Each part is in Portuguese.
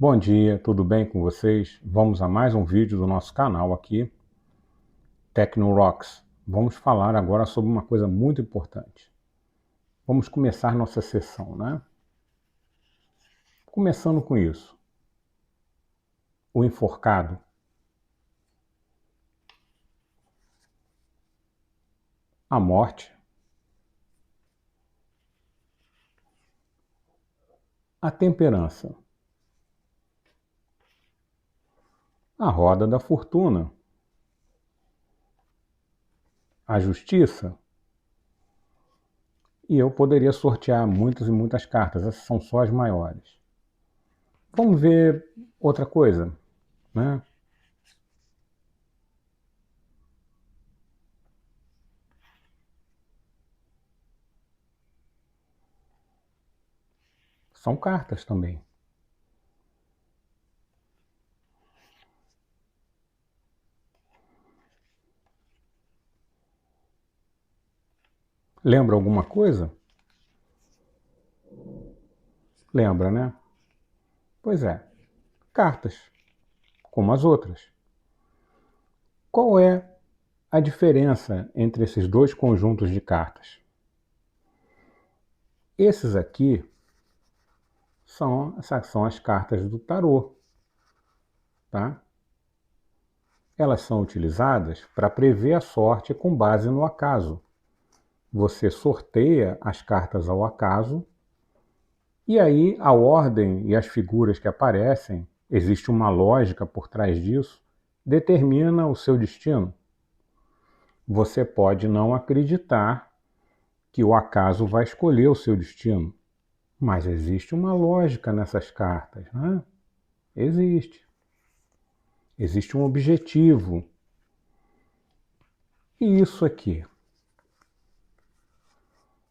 Bom dia, tudo bem com vocês? Vamos a mais um vídeo do nosso canal aqui, TecnoRocks. Vamos falar agora sobre uma coisa muito importante. Vamos começar nossa sessão, né? Começando com isso. O enforcado. A morte. A temperança. A roda da fortuna. A justiça. E eu poderia sortear muitas e muitas cartas, essas são só as maiores. Vamos ver outra coisa, né? São cartas também. Lembra alguma coisa? Lembra, né? Pois é, cartas, como as outras. Qual é a diferença entre esses dois conjuntos de cartas? Esses aqui são as cartas do tarô, tá? Elas são utilizadas para prever a sorte com base no acaso. Você sorteia as cartas ao acaso e aí a ordem e as figuras que aparecem, existe uma lógica por trás disso, determina o seu destino. Você pode não acreditar que o acaso vai escolher o seu destino, mas existe uma lógica nessas cartas, né? Existe. Existe um objetivo. E isso aqui?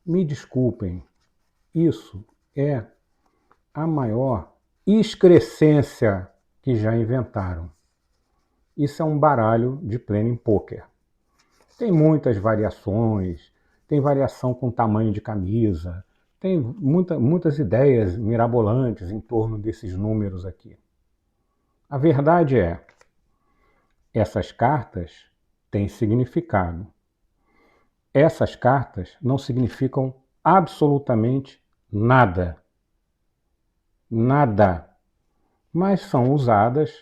Me desculpem, isso é a maior excrescência que já inventaram. Isso é um baralho de Playing Poker. Tem muitas variações, tem variação com tamanho de camisa, tem muitas ideias mirabolantes em torno desses números aqui. A verdade é, essas cartas têm significado. Essas cartas não significam absolutamente nada. Nada. Mas são usadas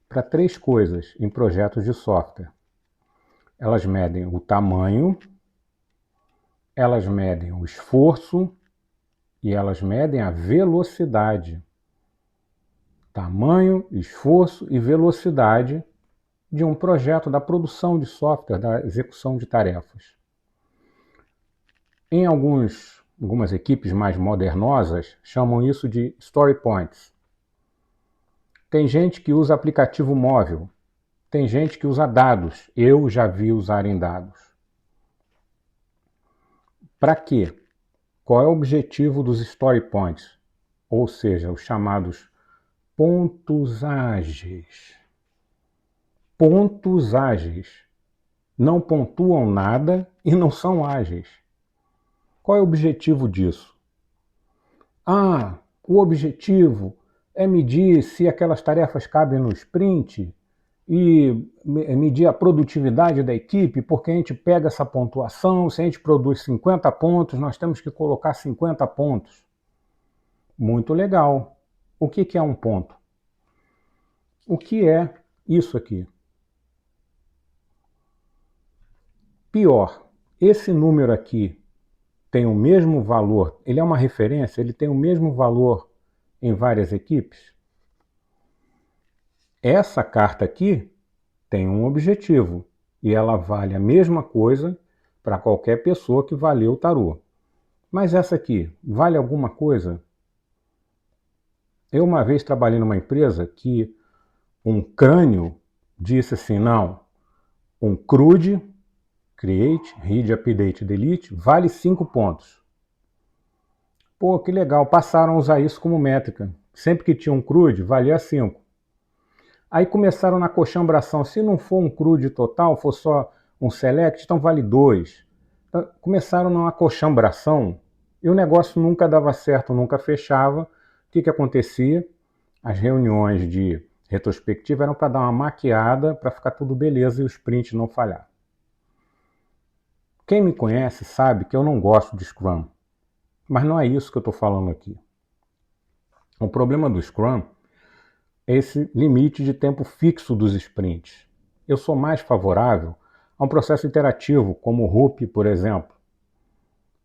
para três coisas em projetos de software. Elas medem o tamanho, elas medem o esforço e elas medem a velocidade. Tamanho, esforço e velocidade de um projeto, da produção de software, da execução de tarefas. Em algumas equipes mais modernosas, chamam isso de story points. Tem gente que usa aplicativo móvel, tem gente que usa dados, eu já vi usarem dados. Para quê? Qual é o objetivo dos story points? Ou seja, os chamados pontos ágeis. Pontos ágeis. Não pontuam nada e não são ágeis. Qual é o objetivo disso? O objetivo é medir se aquelas tarefas cabem no sprint e medir a produtividade da equipe, porque a gente pega essa pontuação, se a gente produz 50 pontos, nós temos que colocar 50 pontos. Muito legal. O que é um ponto? O que é isso aqui? Pior, esse número aqui tem o mesmo valor, ele é uma referência, ele tem o mesmo valor em várias equipes? Essa carta aqui tem um objetivo e ela vale a mesma coisa para qualquer pessoa que vá ler o tarô. Mas essa aqui, vale alguma coisa? Eu uma vez trabalhei numa empresa que um crânio disse assim, não, um CRUD, Create, Read, Update, Delete, vale 5 pontos. Pô, que legal, passaram a usar isso como métrica. Sempre que tinha um CRUD, valia 5. Aí começaram na coxambração, se não for um CRUD total, for só um select, então vale 2. Então, começaram numa coxambração e o negócio nunca dava certo, nunca fechava. O que acontecia? as reuniões de retrospectiva eram para dar uma maquiada, para ficar tudo beleza e o sprint não falhar. Quem me conhece sabe que eu não gosto de Scrum, mas não é isso que eu estou falando aqui. O problema do Scrum é esse limite de tempo fixo dos sprints. Eu sou mais favorável a um processo interativo, como o Hoop, por exemplo.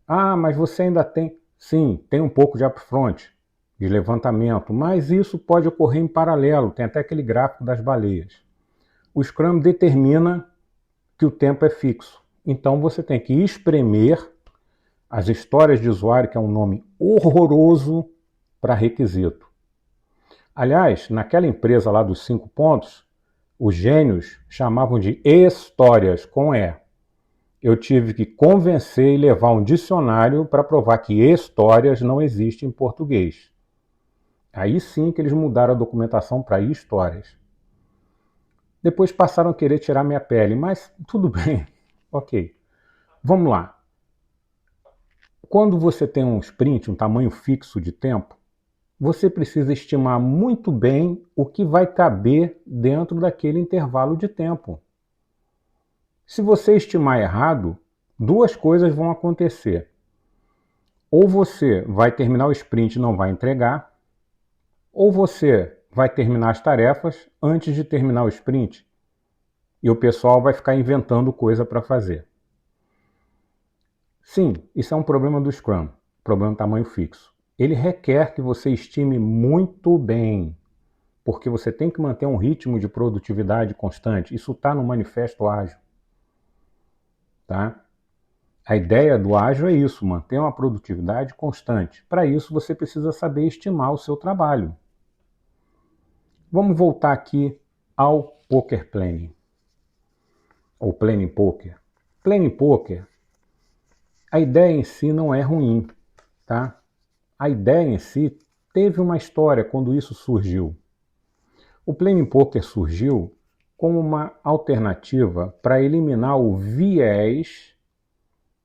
Ah, mas você ainda tem... Sim, tem um pouco de upfront, de levantamento, mas isso pode ocorrer em paralelo, tem até aquele gráfico das baleias. O Scrum determina que o tempo é fixo. Então você tem que espremer as histórias de usuário, que é um nome horroroso para requisito. Aliás, naquela empresa lá dos 5 pontos, os gênios chamavam de histórias com E. Eu tive que convencer e levar um dicionário para provar que histórias não existe em português. Aí sim que eles mudaram a documentação para histórias. Depois passaram a querer tirar minha pele, mas tudo bem, ok. Vamos lá. Quando você tem um sprint, um tamanho fixo de tempo, você precisa estimar muito bem o que vai caber dentro daquele intervalo de tempo. Se você estimar errado, duas coisas vão acontecer. Ou você vai terminar o sprint e não vai entregar, ou você vai terminar as tarefas antes de terminar o sprint e o pessoal vai ficar inventando coisa para fazer. Sim, isso é um problema do Scrum, problema de tamanho fixo. Ele requer que você estime muito bem, porque você tem que manter um ritmo de produtividade constante. Isso está no Manifesto Ágil. Tá? A ideia do ágil é isso, manter uma produtividade constante. Para isso, você precisa saber estimar o seu trabalho. Vamos voltar aqui ao Poker Planning, ou Planning Poker. Planning Poker, a ideia em si não é ruim, tá? A ideia em si teve uma história quando isso surgiu. O Planning Poker surgiu como uma alternativa para eliminar o viés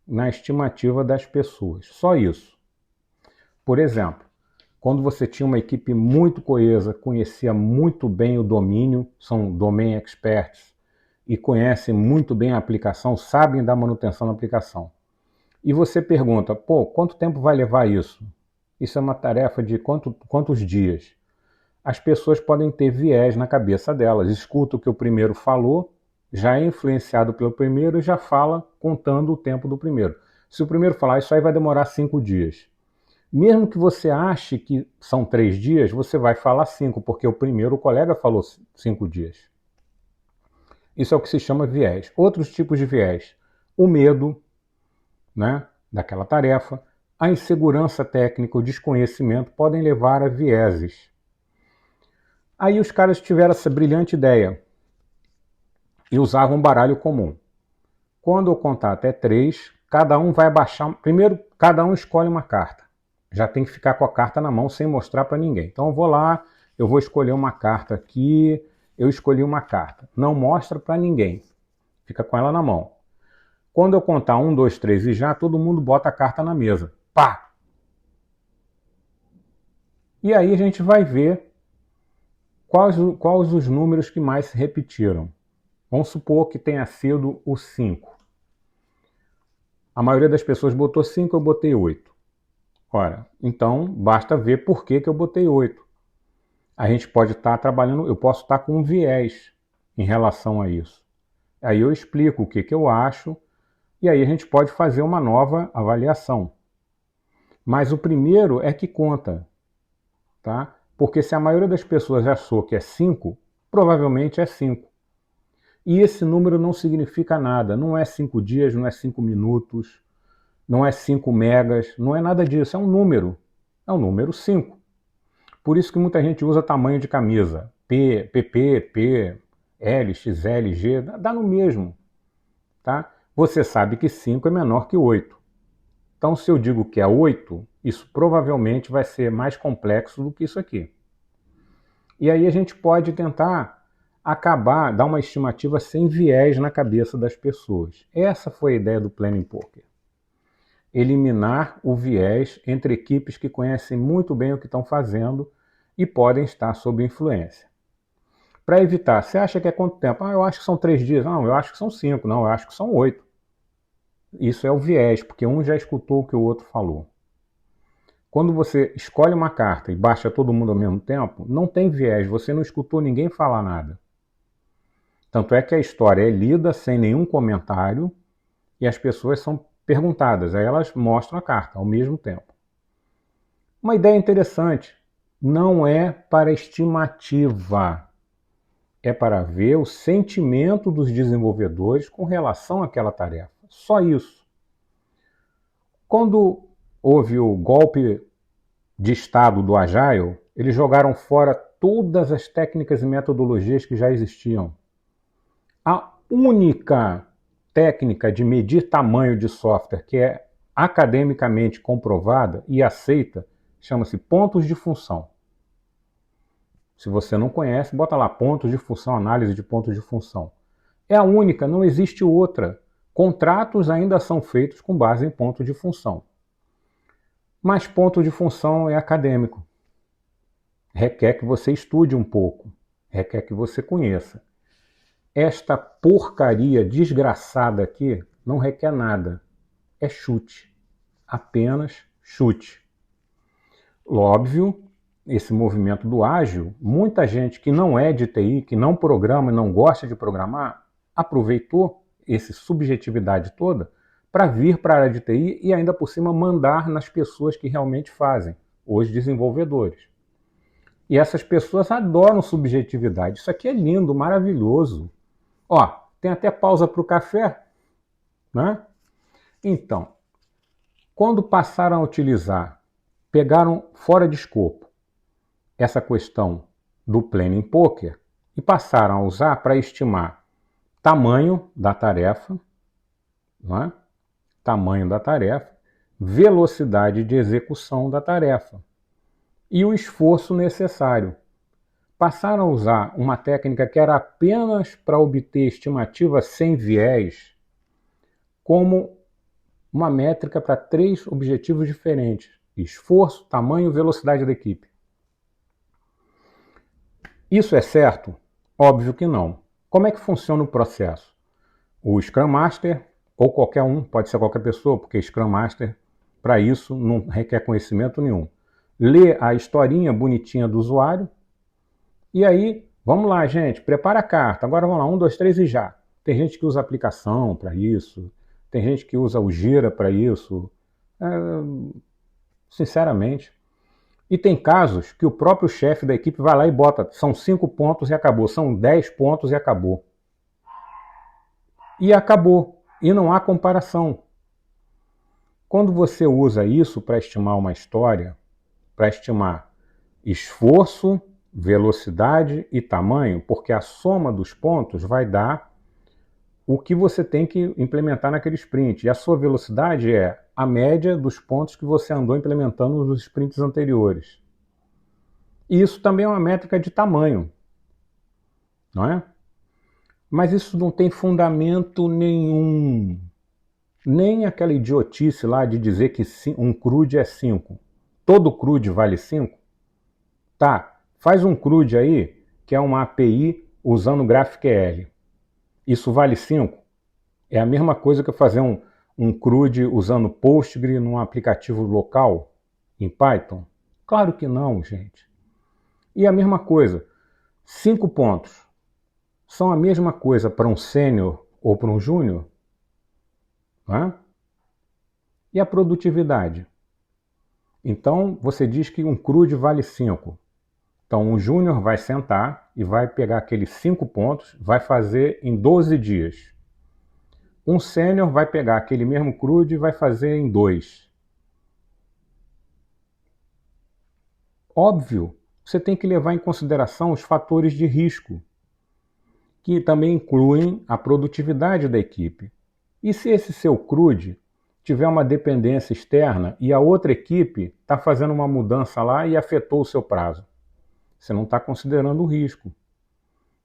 na estimativa das pessoas. Só isso. Por exemplo, quando você tinha uma equipe muito coesa, conhecia muito bem o domínio, são domain experts, e conhecem muito bem a aplicação, sabem da manutenção da aplicação. E você pergunta, pô, quanto tempo vai levar isso? Isso é uma tarefa de quantos dias? As pessoas podem ter viés na cabeça delas, escuta o que o primeiro falou, já é influenciado pelo primeiro e já fala contando o tempo do primeiro. Se o primeiro falar, isso aí vai demorar 5 dias. Mesmo que você ache que são 3 dias, você vai falar 5, porque o colega falou 5 dias. Isso é o que se chama viés. Outros tipos de viés. O medo, né, daquela tarefa, a insegurança técnica, o desconhecimento podem levar a vieses. Aí os caras tiveram essa brilhante ideia e usavam um baralho comum. Quando eu contar até 3, cada um vai baixar. Primeiro, cada um escolhe uma carta. Já tem que ficar com a carta na mão sem mostrar para ninguém. Então eu vou lá, eu vou escolher uma carta aqui, eu escolhi uma carta. Não mostra para ninguém. Fica com ela na mão. Quando eu contar 1, 2, 3 e já, todo mundo bota a carta na mesa. Pá! E aí a gente vai ver quais os números que mais se repetiram. Vamos supor que tenha sido o 5. A maioria das pessoas botou 5, eu botei 8. Ora, então basta ver por que eu botei 8. A gente pode estar trabalhando, eu posso estar com um viés em relação a isso. Aí eu explico o que eu acho e aí a gente pode fazer uma nova avaliação. Mas o primeiro é que conta, tá? Porque se a maioria das pessoas achou que é 5, provavelmente é 5. E esse número não significa nada, não é 5 dias, não é 5 minutos, não é 5 megas, não é nada disso, é um número 5. Por isso que muita gente usa tamanho de camisa, P, PP, P, L, XL, G, dá no mesmo, tá? Você sabe que 5 é menor que 8. Então se eu digo que é 8, isso provavelmente vai ser mais complexo do que isso aqui. E aí a gente pode tentar dar uma estimativa sem viés na cabeça das pessoas. Essa foi a ideia do Planning Poker. Eliminar o viés entre equipes que conhecem muito bem o que estão fazendo e podem estar sob influência. Para evitar, você acha que é quanto tempo? Eu acho que são 3 dias. Não, eu acho que são 5. Não, eu acho que são 8. Isso é o viés, porque um já escutou o que o outro falou. Quando você escolhe uma carta e baixa todo mundo ao mesmo tempo, não tem viés, você não escutou ninguém falar nada. Tanto é que a história é lida sem nenhum comentário e as pessoas são perguntadas, aí elas mostram a carta ao mesmo tempo. Uma ideia interessante, não é para estimativa, é para ver o sentimento dos desenvolvedores com relação àquela tarefa. Só isso. Quando houve o golpe de estado do Agile, eles jogaram fora todas as técnicas e metodologias que já existiam. A única técnica de medir tamanho de software que é academicamente comprovada e aceita chama-se pontos de função. Se você não conhece, bota lá pontos de função, análise de pontos de função. É a única, não existe outra. Contratos ainda são feitos com base em pontos de função. Mas ponto de função é acadêmico. Requer que você estude um pouco, requer que você conheça. Esta porcaria desgraçada aqui não requer nada. É chute. Apenas chute. Óbvio, esse movimento do ágil, muita gente que não é de TI, que não programa e não gosta de programar, aproveitou essa subjetividade toda para vir para a área de TI e ainda por cima mandar nas pessoas que realmente fazem, os desenvolvedores. E essas pessoas adoram subjetividade. Isso aqui é lindo, maravilhoso. Ó, tem até pausa para o café, né? Então, quando passaram a utilizar, pegaram fora de escopo essa questão do planning poker e passaram a usar para estimar tamanho da tarefa, né? Tamanho da tarefa, velocidade de execução da tarefa e o esforço necessário. Passaram a usar uma técnica que era apenas para obter estimativa sem viés, como uma métrica para 3 objetivos diferentes: esforço, tamanho e velocidade da equipe. Isso é certo? Óbvio que não. Como é que funciona o processo? O Scrum Master, ou qualquer um, pode ser qualquer pessoa, porque Scrum Master, para isso, não requer conhecimento nenhum. Lê a historinha bonitinha do usuário, e aí, vamos lá, gente, prepara a carta. Agora vamos lá, 1, 2, 3 e já. Tem gente que usa aplicação para isso, tem gente que usa o Gira para isso. Sinceramente. E tem casos que o próprio chefe da equipe vai lá e bota, são 5 pontos e acabou, são 10 pontos e acabou. E acabou. E não há comparação. Quando você usa isso para estimar uma história, para estimar esforço, velocidade e tamanho, porque a soma dos pontos vai dar o que você tem que implementar naquele sprint. E a sua velocidade é a média dos pontos que você andou implementando nos sprints anteriores. E isso também é uma métrica de tamanho, não é? Mas isso não tem fundamento nenhum. Nem aquela idiotice lá de dizer que um CRUD é 5. Todo CRUD vale 5? Tá, faz um CRUD aí, que é uma API usando GraphQL. Isso vale 5? É a mesma coisa que fazer um CRUD usando Postgre num aplicativo local em Python? Claro que não, gente. E a mesma coisa, 5 pontos são a mesma coisa para um sênior ou para um júnior? Né? E a produtividade? Então, você diz que um CRUD vale 5. Então, um júnior vai sentar e vai pegar aqueles 5 pontos, vai fazer em 12 dias. Um sênior vai pegar aquele mesmo CRUD e vai fazer em 2. Óbvio, você tem que levar em consideração os fatores de risco, que também incluem a produtividade da equipe. E se esse seu CRUD tiver uma dependência externa e a outra equipe está fazendo uma mudança lá e afetou o seu prazo? Você não está considerando o risco.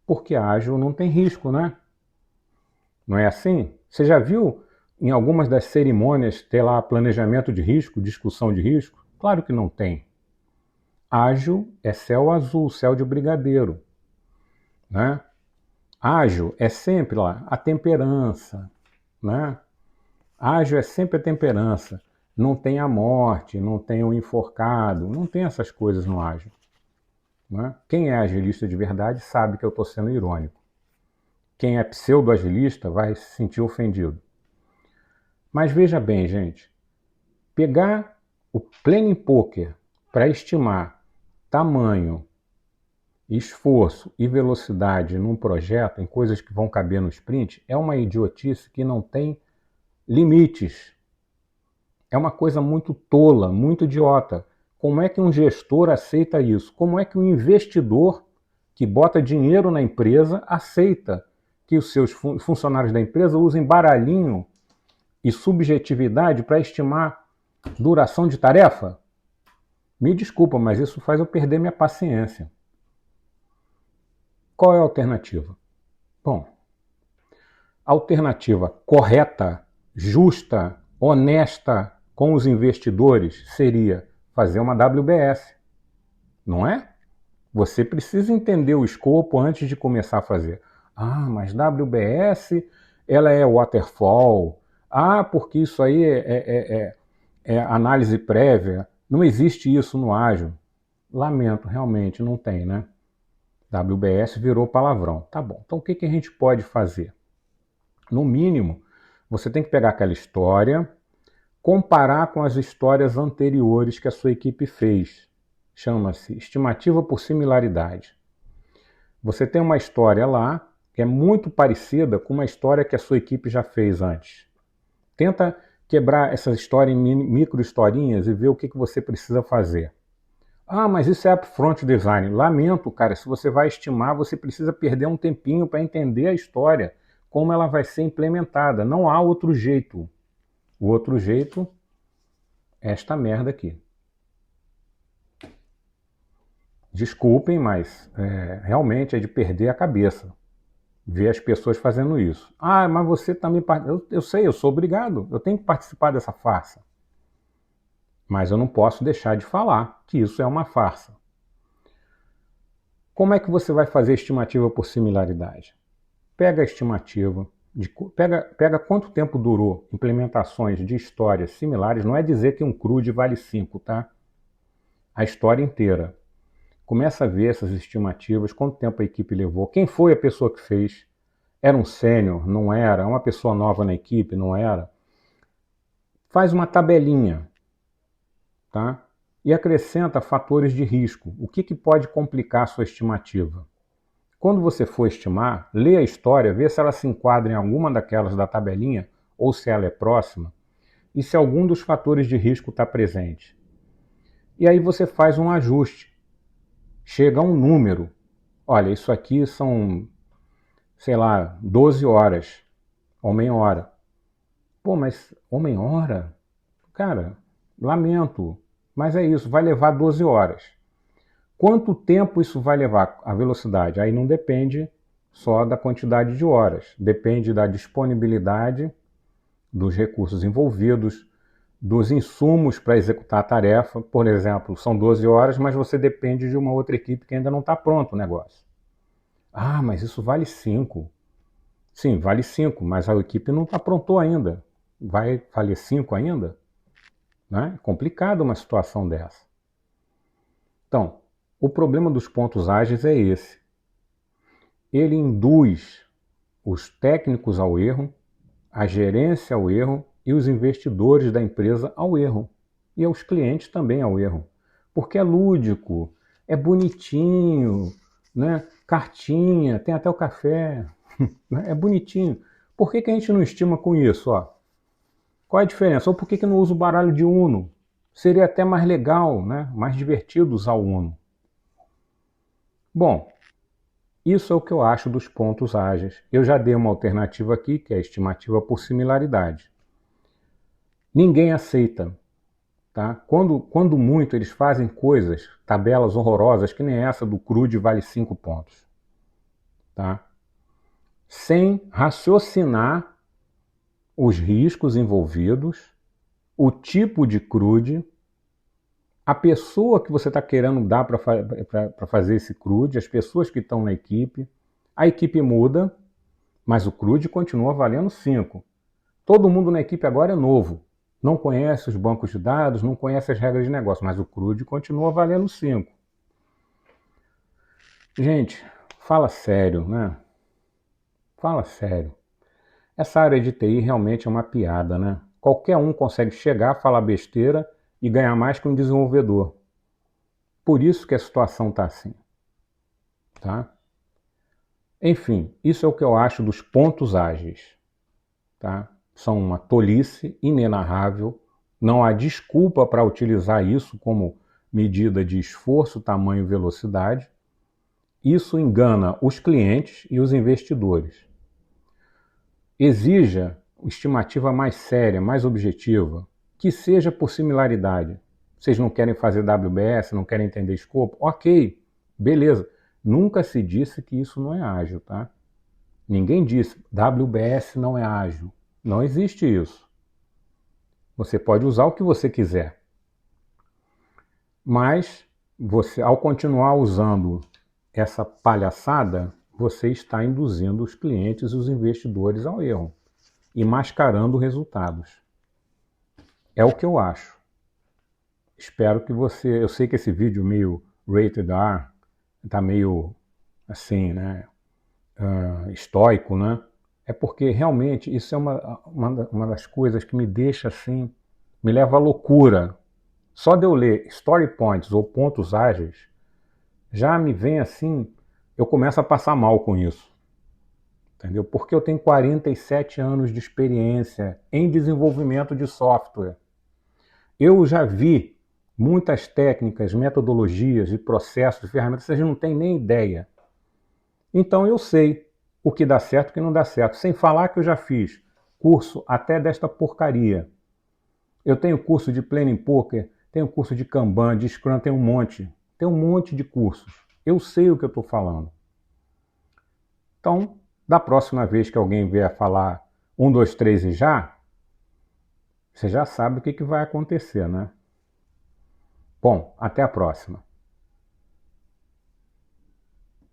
Porque ágil não tem risco, né? Não é assim? Você já viu em algumas das cerimônias ter lá planejamento de risco, discussão de risco? Claro que não tem. Ágil é céu azul, céu de brigadeiro, né? Ágil é sempre lá a temperança, né? Ágil é sempre a temperança. Não tem a morte, não tem o enforcado, não tem essas coisas no ágil, né? Quem é agilista de verdade sabe que eu estou sendo irônico. Quem é pseudo-agilista vai se sentir ofendido. Mas veja bem, gente, pegar o Planning Poker para estimar tamanho, esforço e velocidade num projeto, em coisas que vão caber no sprint, é uma idiotice que não tem limites. É uma coisa muito tola, muito idiota. Como é que um gestor aceita isso? Como é que um investidor que bota dinheiro na empresa aceita que os seus funcionários da empresa usem baralhinho e subjetividade para estimar duração de tarefa? Me desculpa, mas isso faz eu perder minha paciência. Qual é a alternativa? Bom, a alternativa correta, justa, honesta com os investidores seria fazer uma WBS, não é? Você precisa entender o escopo antes de começar a fazer. Ah, mas WBS, ela é waterfall. Ah, porque isso aí é análise prévia. Não existe isso no ágil. Lamento, realmente não tem, né? WBS virou palavrão. Tá bom, então o que a gente pode fazer? No mínimo, você tem que pegar aquela história, comparar com as histórias anteriores que a sua equipe fez. Chama-se estimativa por similaridade. Você tem uma história lá que é muito parecida com uma história que a sua equipe já fez antes. Tenta quebrar essa história em micro historinhas e ver o que você precisa fazer. Ah, mas isso é upfront design. Lamento, cara, se você vai estimar, você precisa perder um tempinho para entender a história, como ela vai ser implementada. Não há outro jeito. O outro jeito é esta merda aqui. Desculpem, mas realmente é de perder a cabeça ver as pessoas fazendo isso. Ah, mas você também... Eu sei, eu sou obrigado. Eu tenho que participar dessa farsa. Mas eu não posso deixar de falar que isso é uma farsa. Como é que você vai fazer estimativa por similaridade? Pega a estimativa, pega quanto tempo durou implementações de histórias similares, não é dizer que um CRUD vale 5, tá? A história inteira. Começa a ver essas estimativas, quanto tempo a equipe levou, quem foi a pessoa que fez, era um sênior, não era, uma pessoa nova na equipe, não era. Faz uma tabelinha, tá? E acrescenta fatores de risco. O que pode complicar a sua estimativa? Quando você for estimar, lê a história, vê se ela se enquadra em alguma daquelas da tabelinha ou se ela é próxima e se algum dos fatores de risco está presente. E aí você faz um ajuste. Chega a um número. Olha, isso aqui são, sei lá, 12 horas, homem-hora. Pô, mas homem-hora? Cara, lamento, mas é isso, vai levar 12 horas. Quanto tempo isso vai levar? A velocidade? Aí não depende só da quantidade de horas, depende da disponibilidade dos recursos envolvidos, dos insumos para executar a tarefa. Por exemplo, são 12 horas, mas você depende de uma outra equipe que ainda não está pronto o negócio. Ah, mas isso vale 5. Sim, vale 5, mas a equipe não está pronta ainda. Vai valer 5 ainda? Né? É complicado uma situação dessa. Então, o problema dos pontos ágeis é esse. Ele induz os técnicos ao erro, a gerência ao erro e os investidores da empresa ao erro. E os clientes também ao erro. Porque é lúdico, é bonitinho, né? Cartinha, tem até o café, é bonitinho. Por que a gente não estima com isso? Ó? Qual é a diferença? Ou por que não usa o baralho de Uno? Seria até mais legal, né? Mais divertido usar o Uno. Bom, isso é o que eu acho dos pontos ágeis. Eu já dei uma alternativa aqui, que é a estimativa por similaridade. Ninguém aceita. Tá? Quando muito, eles fazem coisas, tabelas horrorosas, que nem essa do CRUD vale 5 pontos. Tá? Sem raciocinar os riscos envolvidos, o tipo de CRUD, A pessoa que você está querendo dar para fazer esse CRUD, as pessoas que estão na equipe, a equipe muda, mas o CRUD continua valendo 5. Todo mundo na equipe agora é novo, não conhece os bancos de dados, não conhece as regras de negócio, mas o CRUD continua valendo 5. Gente, fala sério, né? Fala sério. Essa área de TI realmente é uma piada, né? Qualquer um consegue chegar, falar besteira e ganhar mais que um desenvolvedor. Por isso que a situação está assim, tá? Enfim, isso é o que eu acho dos pontos ágeis, tá? São uma tolice inenarrável, não há desculpa para utilizar isso como medida de esforço, tamanho e velocidade. Isso engana os clientes e os investidores. Exija estimativa mais séria, mais objetiva, que seja por similaridade. Vocês não querem fazer WBS, não querem entender escopo? Ok, beleza. Nunca se disse que isso não é ágil, tá? Ninguém disse WBS não é ágil. Não existe isso. Você pode usar o que você quiser. Mas você, ao continuar usando essa palhaçada, você está induzindo os clientes e os investidores ao erro e mascarando resultados. É o que eu acho. Espero que você... Eu sei que esse vídeo meio rated R está meio assim, né? Estoico, né? É porque realmente isso é uma das coisas que me deixa assim, me leva à loucura. Só de eu ler story points ou pontos ágeis, já me vem assim, eu começo a passar mal com isso. Entendeu? Porque eu tenho 47 anos de experiência em desenvolvimento de software. Eu já vi muitas técnicas, metodologias e processos, ferramentas, vocês não têm nem ideia. Então eu sei o que dá certo e o que não dá certo. Sem falar que eu já fiz curso até desta porcaria. Eu tenho curso de Planning Poker, tenho curso de Kanban, de Scrum, tenho um monte. Tem um monte de cursos. Eu sei o que eu estou falando. Então, da próxima vez que alguém vier falar 1, 2, 3 e já, você já sabe o que vai acontecer, né? Bom, até a próxima.